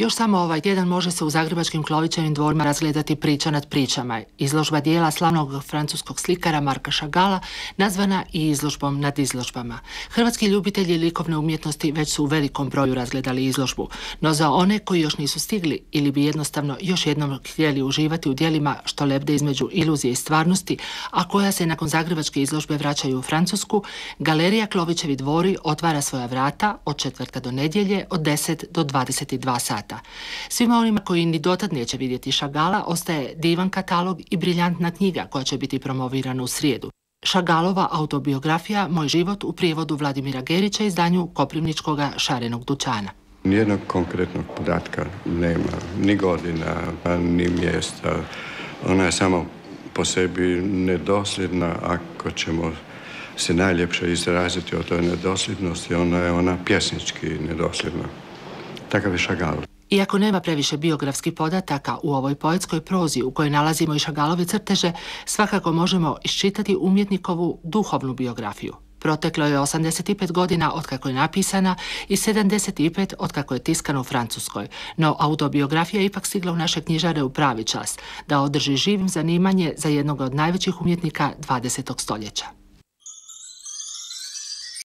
Još samo ovaj tjedan može se u zagrebačkim Klovićevim dvorima razgledati Priča nad pričama, izložba dijela slavnog francuskog slikara Marka Chagalla, nazvana i izložbom nad izložbama. Hrvatski ljubitelji likovne umjetnosti već su u velikom broju razgledali izložbu, no za one koji još nisu stigli ili bi jednostavno još jednom htjeli uživati u djelima što lebde između iluzije i stvarnosti, a koja se nakon zagrebačke izložbe vraćaju u Francusku, Galerija Klovićevi dvori otvara svoja vrata od četvrtka do nedjelje od 10 do 22 sata. Svima onima koji ni dotad neće vidjeti Chagalla ostaje divan katalog i briljantna knjiga koja će biti promovirana u srijedu. Chagallova autobiografija Moj život u prijevodu Vladimira Gerića, izdanju Koprivničkog Šarenog dućana. Nijednog konkretnog podatka nema, ni godina, ni mjesta. Ona je samo po sebi nedosljedna. Ako ćemo se najljepše izraziti o toj nedosljednosti, ona je pjesnički nedosljedna. Takav je Chagall. Iako nema previše biografskih podataka u ovoj poetskoj prozi u kojoj nalazimo i Chagallove crteže, svakako možemo iščitati umjetnikovu duhovnu biografiju. Proteklo je 85 godina otkako je napisana i 75 otkako je tiskana u Francuskoj, no autobiografija je ipak stigla u naše knjižare u pravi čas da održi živim zanimanje za jednog od najvećih umjetnika 20. stoljeća.